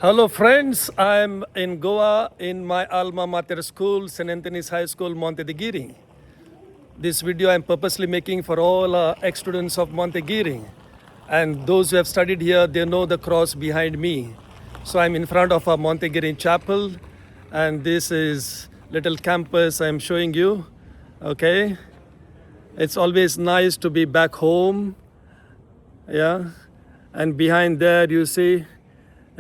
Hello, friends. I'm in Goa in my alma mater school, St. Anthony's High School, Monte de Guirim. This video I'm purposely making for all ex-students of Monte de Guirim. And those who have studied here, they know the cross behind me. So I'm in front of a Monte de Guirim chapel, and this is little campus I'm showing you. Okay, it's always nice to be back home. Yeah, and behind there you see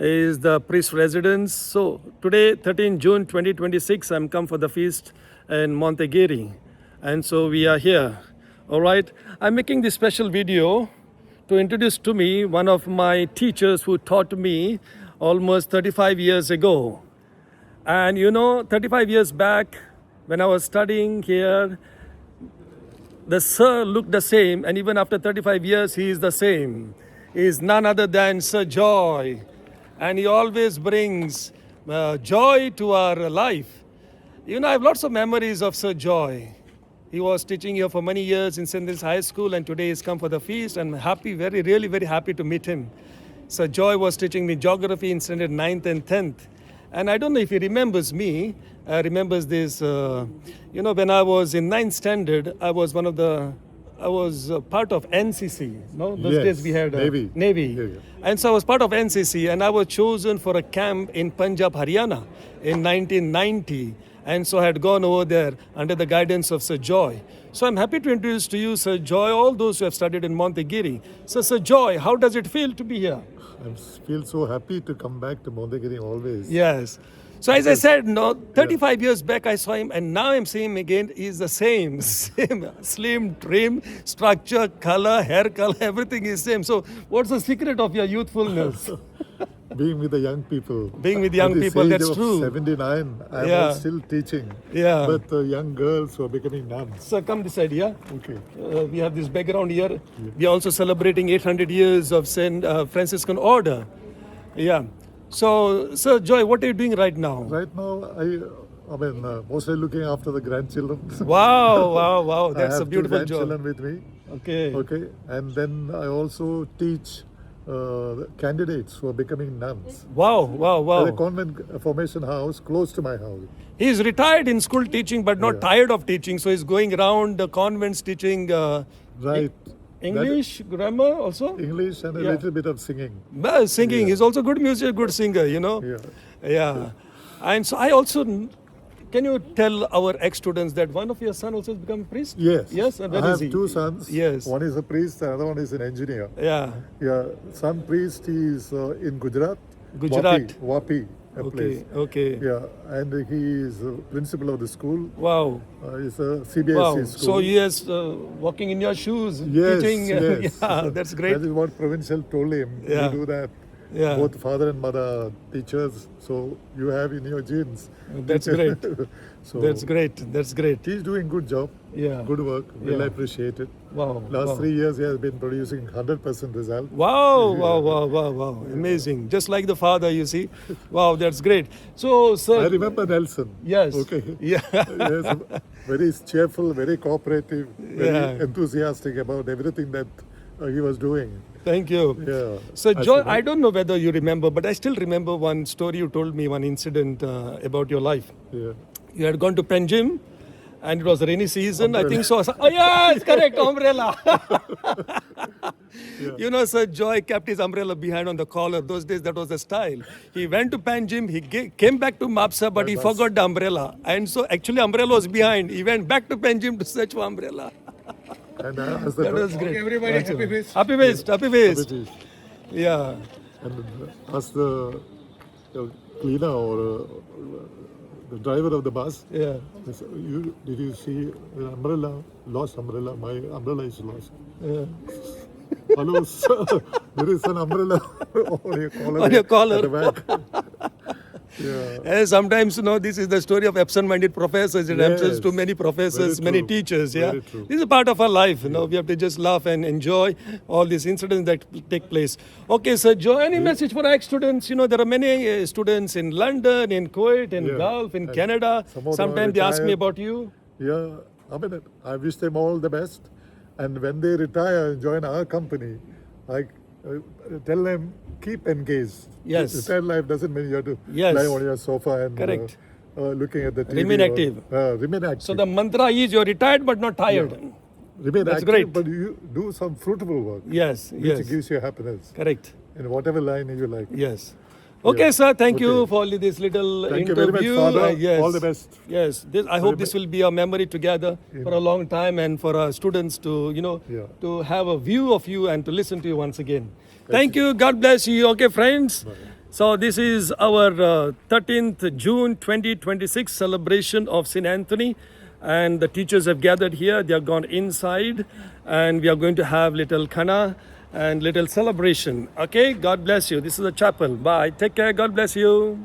is the priest residence. So today, 13 June 2026, I'm come for the feast in Monte de Guirim, and so we are here. All right, I'm making this special video to introduce to me one of my teachers who taught me almost 35 years ago. And 35 years back when I was studying here, the sir looked the same, and even after 35 years, he is the same. He is none other than Sir Joy, and he always brings joy to our life. I have lots of memories of Sir Joy. He was teaching here for many years in St. Anthony's High School, and today he's come for the feast. I'm happy, really very happy to meet him. Sir Joy was teaching me geography in standard 9th and 10th. And I don't know if he remembers me, remembers this, when I was in 9th standard, I was part of NCC. No, those days we had Navy. Yeah. And so I was part of NCC, and I was chosen for a camp in Punjab, Haryana in 1990. And so I had gone over there under the guidance of Sir Joy. So I'm happy to introduce to you Sir Joy, all those who have studied in Monte de Guirim. So Sir Joy, how does it feel to be here? I feel so happy to come back to Monte de Guirim always. Yes. So as I said, 35 years back I saw him, and now I'm seeing him again. He's the same slim, trim, structure, color, hair color, everything is same. So what's the secret of your youthfulness? Being with the young people. Being with young people, that's true. 79, I was still teaching. Yeah. But young girls who are becoming nuns. So come this side, yeah? Okay. We have this background here. Yeah. We are also celebrating 800 years of St. Franciscan Order. Yeah. So, Sir Joy, what are you doing right now? Right now, mostly looking after the grandchildren. Wow. That's a beautiful job. I have 2 grandchildren with me. Okay. And then I also teach candidates who are becoming nuns. Wow. At a convent formation house close to my house. He's retired in school teaching, but not tired of teaching. So he's going around the convents teaching. Right. English, grammar also? English and a little bit of singing. Singing. He's also good music, good singer, Yeah. And so I also, can you tell our ex-students that one of your sons also has become a priest? Yes. And I have 2 sons. Yes. One is a priest, the other one is an engineer. Yeah. Son priest is in Gujarat. Vapi. Place. Okay. Yeah, and he is principal of the school. Wow. It's a CBSE school. So he is walking in your shoes, teaching. Yes. Yeah, that's great. That is what provincial told him. Yeah. You do that. Yeah. Both father and mother are teachers, so you have in your genes. That's great. That's great. He's doing good job. Yeah. Good work. Well appreciated. Wow. Last 3 years he has been producing 100% result. Wow. Amazing. Just like the father, you see. Wow, that's great. So, sir. I remember Nelson. Yes. Okay. Yeah. Yes, very cheerful, very cooperative, very enthusiastic about everything that he was doing. Thank you. Yeah. So, Joy, I don't know whether you remember, but I still remember one story you told me, one incident about your life. Yeah. You had gone to Penjim, and it was a rainy season. Umbrella. I think so. Oh, yes, correct, umbrella. Sir Joy kept his umbrella behind on the collar. Those days, that was the style. He went to Penjim, he came back to Mapsa, but he forgot the umbrella. And so, actually, umbrella was behind. He went back to Penjim to search for umbrella. And that was great. Okay, everybody, happy feast. Happy feast. Yeah. And ask the cleaner or the driver of the bus. Yeah. Did you see the umbrella? Lost umbrella. My umbrella is lost. Yeah. Hello, sir. There is an umbrella on your collar. At the back. Yeah. Sometimes, this is the story of absent-minded professors. It happens to many professors, many teachers. Yeah, this is a part of our life. We have to just laugh and enjoy all these incidents that take place. Okay, Sir Joe, any message for our students? There are many students in London, in Kuwait, in Gulf, in Canada. Sometimes they ask me about you. Yeah, I wish them all the best. And when they retire and join our company, tell them keep engaged. Yes. Retired life doesn't mean you have to Yes. lie on your sofa and Correct. Looking at the TV. Remain active. Remain active. So the mantra is you're retired but not tired. Remain That's active, great. but you do some fruitful work. Yes, Which yes. gives you happiness. Correct. In whatever line you like. Yes. Okay, Yeah. sir. Thank you Okay. for this little Thank you interview. very much, Father. Yes. All the best. Yes. I hope this will be a memory together for a long time, and for our students to, Yeah. to have a view of you and to listen to you once again. Thank you. God bless you. Okay, friends. So this is our 13th June 2026 celebration of St. Anthony. And the teachers have gathered here. They have gone inside, and we are going to have little khana and little celebration. Okay, God bless you. This is the chapel. Bye. Take care. God bless you.